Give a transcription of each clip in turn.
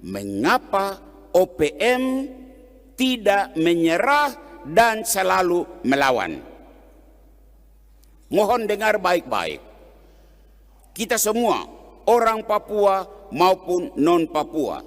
mengapa OPM tidak menyerah dan selalu melawan. Mohon dengar baik-baik. Kita semua, orang Papua maupun non-Papua,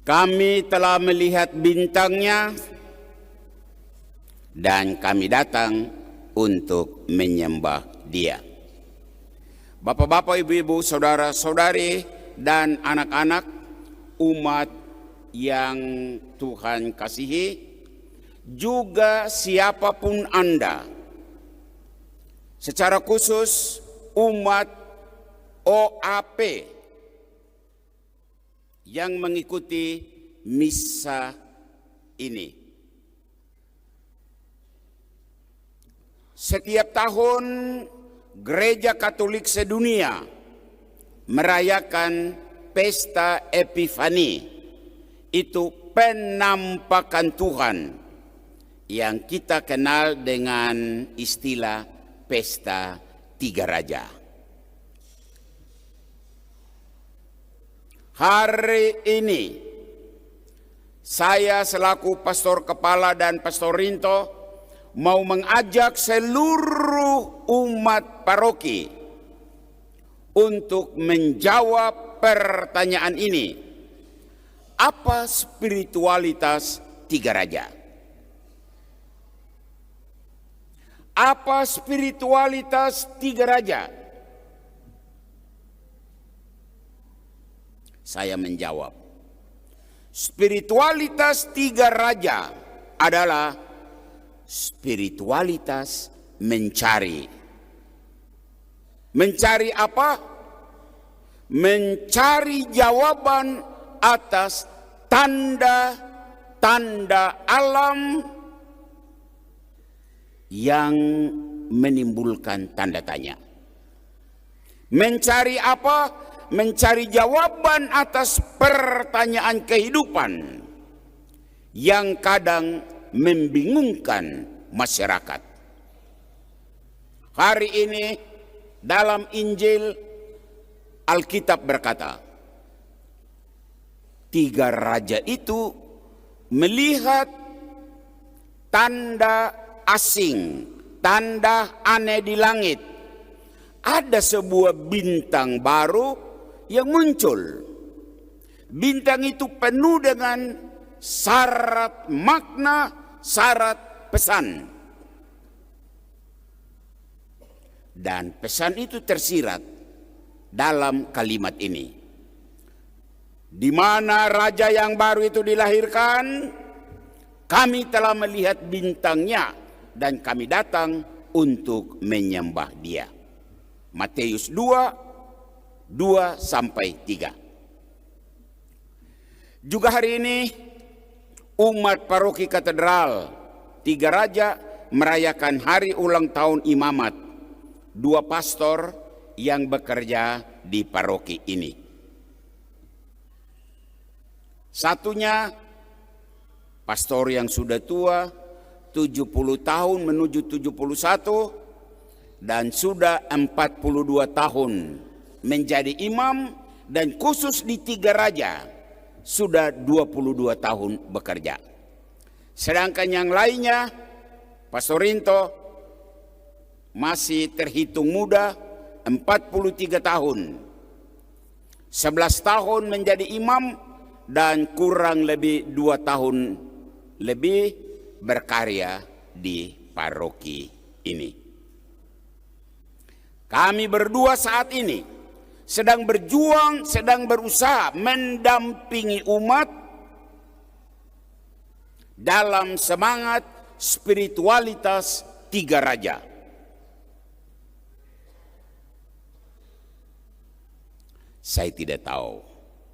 kami telah melihat bintangnya dan kami datang untuk menyembah Dia. Bapak-bapak, ibu-ibu, saudara-saudari, dan anak-anak umat yang Tuhan kasihi, juga siapapun Anda, secara khusus umat OAP yang mengikuti misa ini. Setiap tahun Gereja Katolik sedunia merayakan pesta Epifani, itu penampakan Tuhan yang kita kenal dengan istilah pesta Tiga Raja. Hari ini saya selaku pastor kepala dan pastor Rinto mau mengajak seluruh umat paroki untuk menjawab pertanyaan ini. Apa spiritualitas Tiga Raja? Apa spiritualitas Tiga Raja? Saya menjawab, spiritualitas Tiga Raja adalah spiritualitas mencari. Mencari apa? Mencari jawaban atas tanda-tanda alam yang menimbulkan tanda tanya. Mencari apa? Mencari jawaban atas pertanyaan kehidupan yang kadang membingungkan masyarakat. Hari ini dalam Injil Alkitab berkata, Tiga Raja itu melihat tanda asing, tanda aneh di langit. Ada sebuah bintang baru yang muncul. Bintang itu penuh dengan syarat makna, syarat pesan. Dan pesan itu tersirat dalam kalimat ini. Di mana raja yang baru itu dilahirkan, kami telah melihat bintangnya dan kami datang untuk menyembah Dia. Matius 2:2-3. Juga hari ini umat paroki Katedral Tiga Raja merayakan hari ulang tahun imamat dua pastor yang bekerja di paroki ini. Satunya pastor yang sudah tua, 70 tahun menuju 71, dan sudah 42 tahun menjadi imam, dan khusus di Tiga Raja sudah 22 tahun bekerja. Sedangkan yang lainnya, Pastor Rinto masih terhitung muda, 43 tahun. 11 tahun menjadi imam dan kurang lebih 2 tahun lebih berkarya di paroki ini. Kami berdua saat ini sedang berjuang, sedang berusaha mendampingi umat dalam semangat spiritualitas Tiga Raja. Saya tidak tahu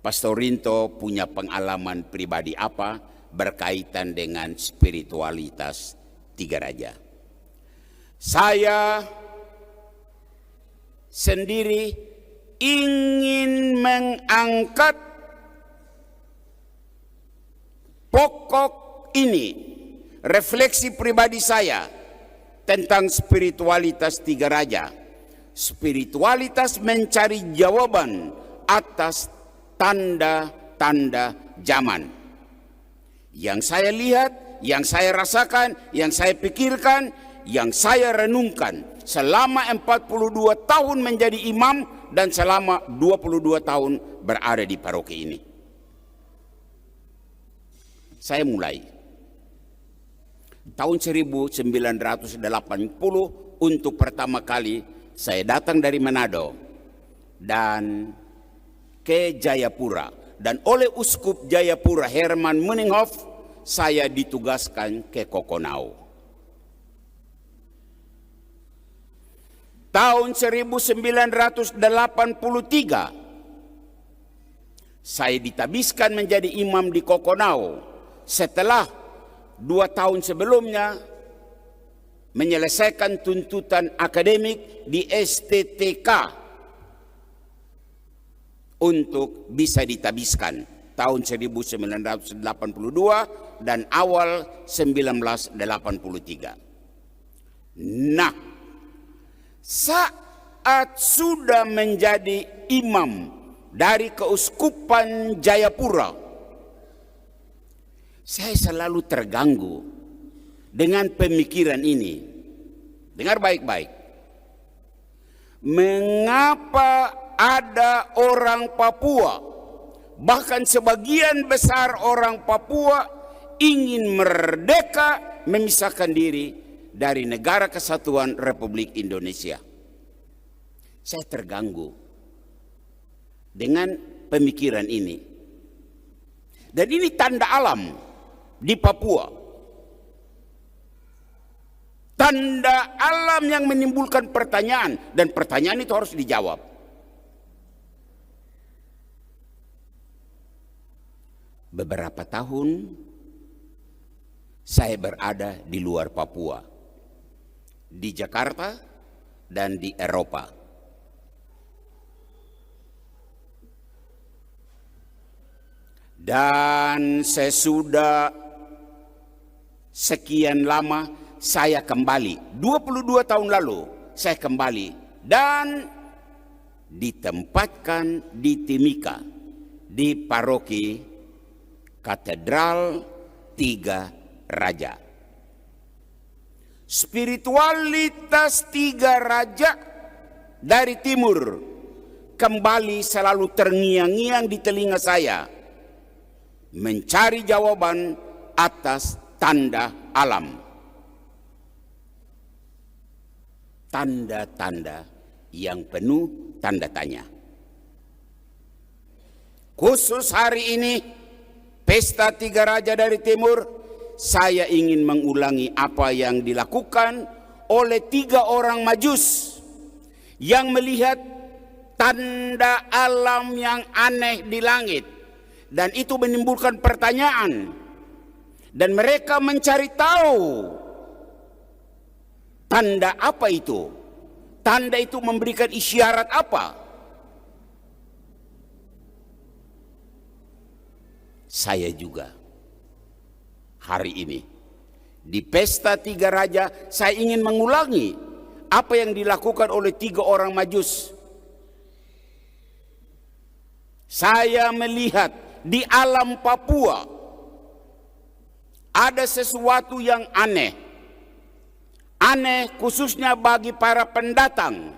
Pastor Rinto punya pengalaman pribadi apa berkaitan dengan spiritualitas Tiga Raja. Saya sendiri ingin mengangkat pokok ini, refleksi pribadi saya tentang spiritualitas tiga raja. Spiritualitas mencari jawaban atas tanda-tanda zaman. Yang saya lihat, yang saya rasakan, yang saya pikirkan, yang saya renungkan selama 42 tahun menjadi imam dan selama 22 tahun berada di paroki ini. Saya mulai tahun 1980 untuk pertama kali saya datang dari Manado dan ke Jayapura, dan oleh Uskup Jayapura Herman Muninghoff saya ditugaskan ke Kokonau. Tahun 1983 saya ditabiskan menjadi imam di Kokonau setelah 2 tahun sebelumnya menyelesaikan tuntutan akademik di STTK untuk bisa ditabiskan tahun 1982 dan awal 1983. Nah, saat sudah menjadi imam dari Keuskupan Jayapura, saya selalu terganggu dengan pemikiran ini. Dengar baik-baik. Mengapa ada orang Papua, bahkan sebagian besar orang Papua ingin merdeka, memisahkan diri dari Negara Kesatuan Republik Indonesia? Saya terganggu dengan pemikiran ini. Dan ini tanda alam di Papua. Tanda alam yang menimbulkan pertanyaan, dan pertanyaan itu harus dijawab. Beberapa tahun saya berada di luar Papua, di Jakarta dan di Eropa. Dan sesudah sekian lama saya kembali, 22 tahun lalu saya kembali dan ditempatkan di Timika, di paroki Katedral Tiga Raja. Spiritualitas Tiga Raja dari timur kembali selalu terngiang-ngiang di telinga saya, mencari jawaban atas tanda alam. Tanda-tanda yang penuh tanda tanya. Khusus hari ini, Pesta Tiga Raja dari Timur, saya ingin mengulangi apa yang dilakukan oleh 3 orang Majus yang melihat tanda alam yang aneh di langit, dan itu menimbulkan pertanyaan, dan mereka mencari tahu tanda apa itu? Tanda itu memberikan isyarat apa? Saya juga hari ini di Pesta Tiga Raja, saya ingin mengulangi apa yang dilakukan oleh 3 orang Majus. Saya melihat di alam Papua ada sesuatu yang aneh. Aneh khususnya bagi para pendatang.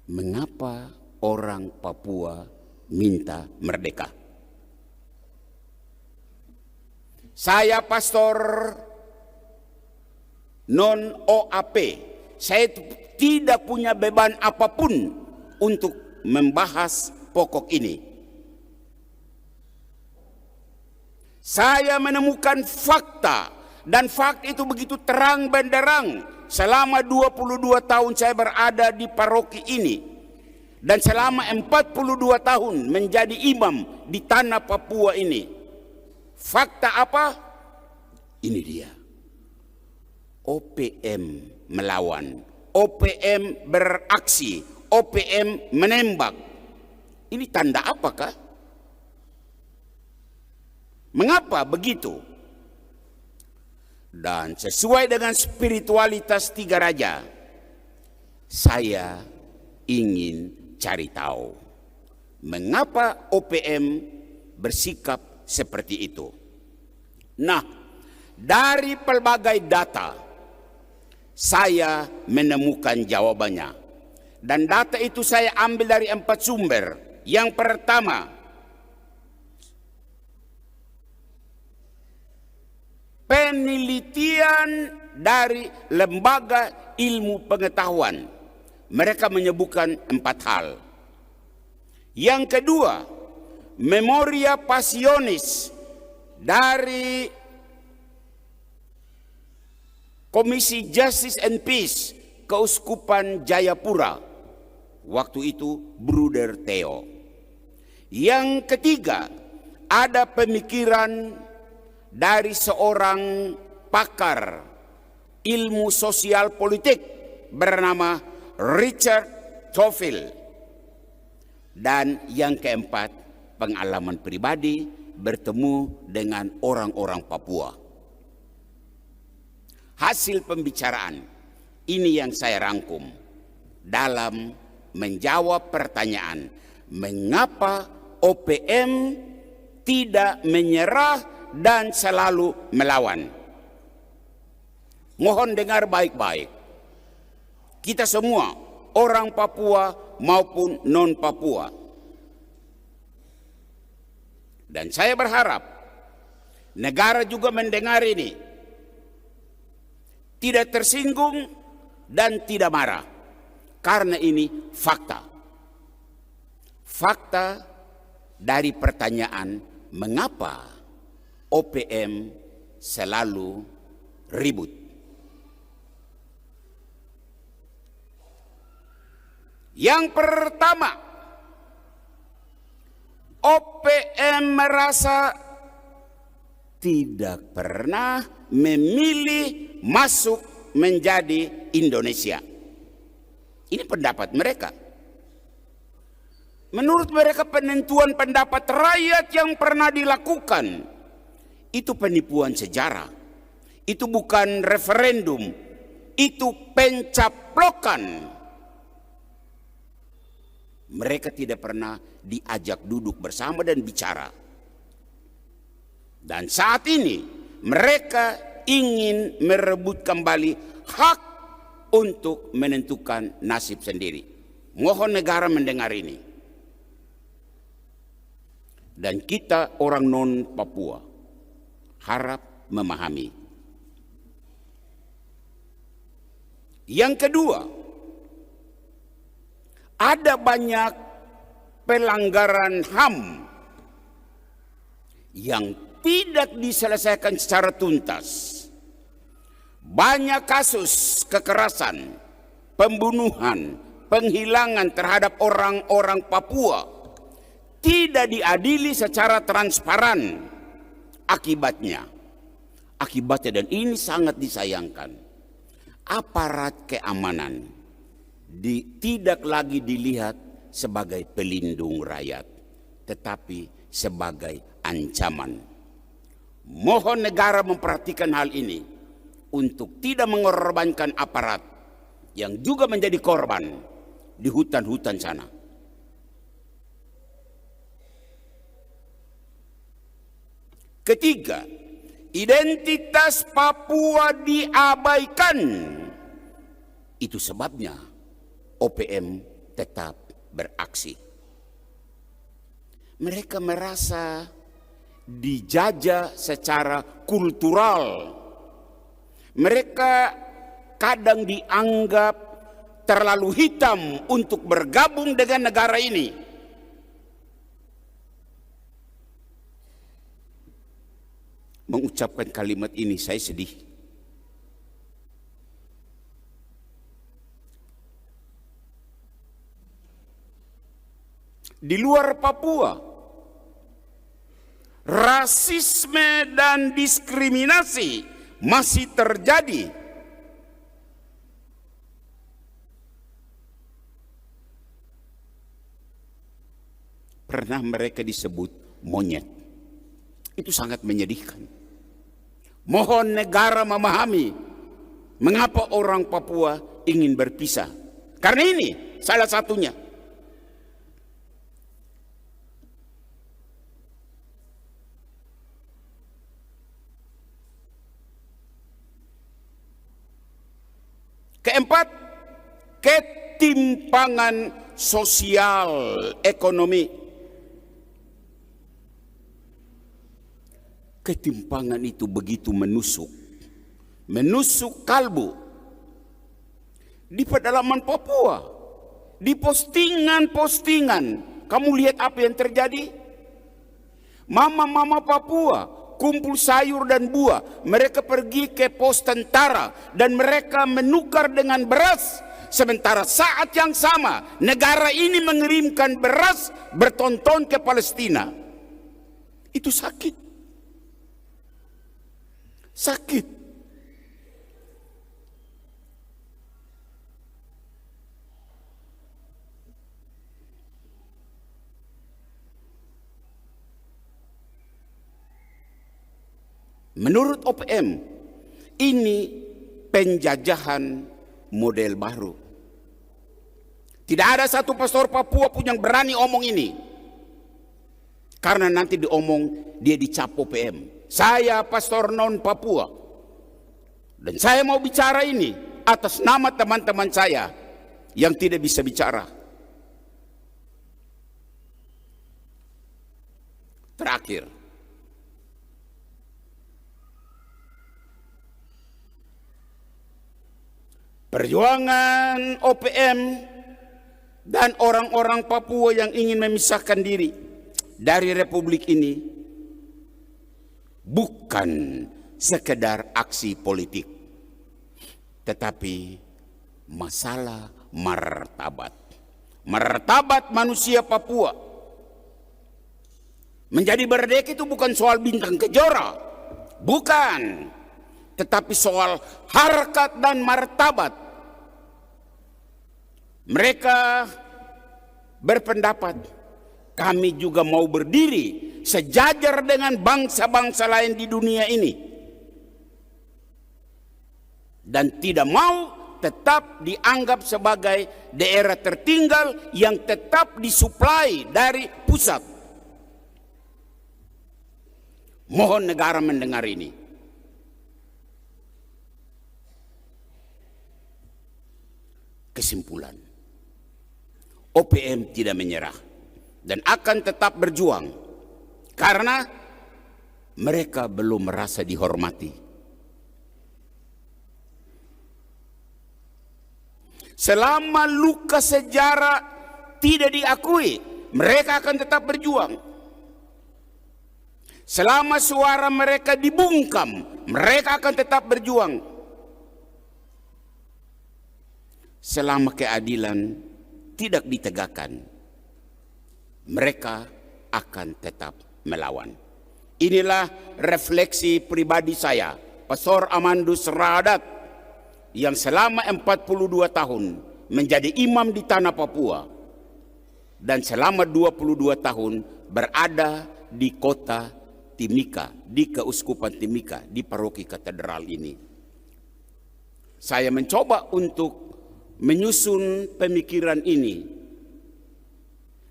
Mengapa orang Papua minta merdeka? Saya pastor non OAP. Saya tidak punya beban apapun untuk membahas pokok ini. Saya menemukan fakta, dan fakta itu begitu terang benderang. Selama 22 tahun saya berada di paroki ini, dan selama 42 tahun menjadi imam di tanah Papua ini. Fakta apa? Ini dia. OPM melawan, OPM beraksi, OPM menembak. Ini tanda apakah? Mengapa begitu? Dan sesuai dengan spiritualitas Tiga Raja, saya ingin cari tahu mengapa OPM bersikap seperti itu. Nah, dari pelbagai data saya menemukan jawabannya. Dan data itu saya ambil dari 4 sumber. Yang pertama, penelitian dari lembaga ilmu pengetahuan. Mereka menyebutkan 4 hal. Yang kedua, Memoria Passionis dari Komisi Justice and Peace Keuskupan Jayapura. Waktu itu Bruder Theo. Yang ketiga, ada pemikiran dari seorang pakar ilmu sosial politik bernama Richard Tofil. Dan yang keempat, pengalaman pribadi bertemu dengan orang-orang Papua. Hasil pembicaraan ini yang saya rangkum dalam menjawab pertanyaan mengapa OPM tidak menyerah dan selalu melawan. Mohon dengar baik-baik. Kita semua, orang Papua maupun non-Papua. Dan saya berharap negara juga mendengar ini. Tidak tersinggung dan tidak marah. Karena ini fakta. Fakta dari pertanyaan mengapa OPM selalu ribut. Yang pertama, OPM merasa tidak pernah memilih masuk menjadi Indonesia. Ini pendapat mereka. Menurut mereka penentuan pendapat rakyat yang pernah dilakukan itu penipuan sejarah. Itu bukan referendum, itu pencaplokan. Mereka tidak pernah diajak duduk bersama dan bicara. Dan saat ini mereka ingin merebut kembali hak untuk menentukan nasib sendiri. Mohon negara mendengar ini. Dan kita orang non-Papua harap memahami. Yang kedua, ada banyak pelanggaran HAM yang tidak diselesaikan secara tuntas. Banyak kasus kekerasan, pembunuhan, penghilangan terhadap orang-orang Papua tidak diadili secara transparan. Akibatnya dan ini sangat disayangkan, aparat keamanan tidak lagi dilihat sebagai pelindung rakyat, tetapi sebagai ancaman. Mohon negara memperhatikan hal ini untuk tidak mengorbankan aparat yang juga menjadi korban di hutan-hutan sana. Ketiga, identitas Papua diabaikan. Itu sebabnya OPM tetap beraksi. Mereka merasa dijajah secara kultural. Mereka kadang dianggap terlalu hitam untuk bergabung dengan negara ini. Mengucapkan kalimat ini saya sedih. Di luar Papua, rasisme dan diskriminasi masih terjadi. Pernah mereka disebut monyet. Itu sangat menyedihkan. Mohon negara memahami mengapa orang Papua ingin berpisah. Karena ini salah satunya. Keempat, ketimpangan sosial ekonomi. Ketimpangan itu begitu menusuk kalbu di pedalaman Papua, di postingan-postingan. Kamu lihat apa yang terjadi? Mama-mama Papua kumpul sayur dan buah, mereka pergi ke pos tentara dan mereka menukar dengan beras. Sementara saat yang sama negara ini mengirimkan beras bertonton ke Palestina. Itu sakit. Sakit. Menurut OPM, ini penjajahan model baru. Tidak ada satu pastor Papua pun yang berani omong ini. Karena nanti diomong dia dicap OPM. Saya pastor non Papua. Dan saya mau bicara ini atas nama teman-teman saya yang tidak bisa bicara. Terakhir, perjuangan OPM dan orang-orang Papua yang ingin memisahkan diri dari republik ini bukan sekedar aksi politik, tetapi masalah martabat. Martabat manusia Papua. Menjadi merdeka itu bukan soal bintang kejora, bukan, tetapi soal harkat dan martabat. Mereka berpendapat kami juga mau berdiri sejajar dengan bangsa-bangsa lain di dunia ini dan tidak mau tetap dianggap sebagai daerah tertinggal yang tetap disuplai dari pusat. Mohon negara mendengar ini. Kesimpulan, OPM tidak menyerah dan akan tetap berjuang karena mereka belum merasa dihormati. Selama luka sejarah tidak diakui, mereka akan tetap berjuang. Selama suara mereka dibungkam, mereka akan tetap berjuang. Selama keadilan tidak ditegakkan, mereka akan tetap melawan. Inilah refleksi pribadi saya, Pastor Amandus Radat, yang selama 42 tahun menjadi imam di tanah Papua dan selama 22 tahun berada di kota Timika, di Keuskupan Timika, di paroki katedral ini. Saya mencoba untuk menyusun pemikiran ini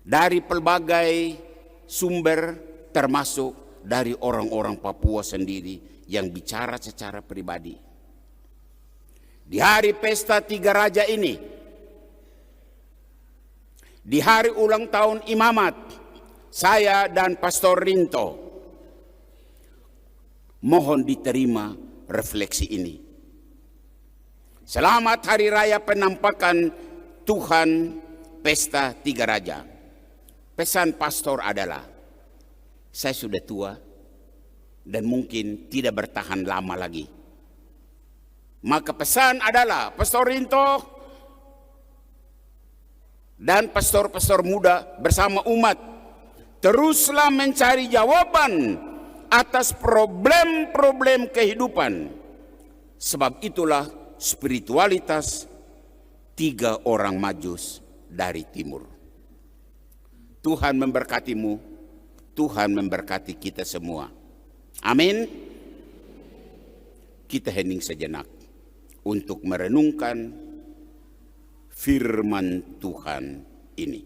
dari pelbagai sumber, termasuk dari orang-orang Papua sendiri yang bicara secara pribadi. Di hari pesta Tiga Raja ini, di hari ulang tahun imamat, saya dan Pastor Rinto mohon diterima refleksi ini. Selamat Hari Raya Penampakan Tuhan Pesta Tiga Raja. Pesan pastor adalah, saya sudah tua dan mungkin tidak bertahan lama lagi. Maka pesan adalah, Pastor Rinto dan pastor-pastor muda bersama umat, teruslah mencari jawaban atas problem-problem kehidupan. Sebab itulah spiritualitas 3 orang Majus dari timur. Tuhan memberkatimu, Tuhan memberkati kita semua. Amin. kita hening sejenak untuk merenungkan firman Tuhan ini.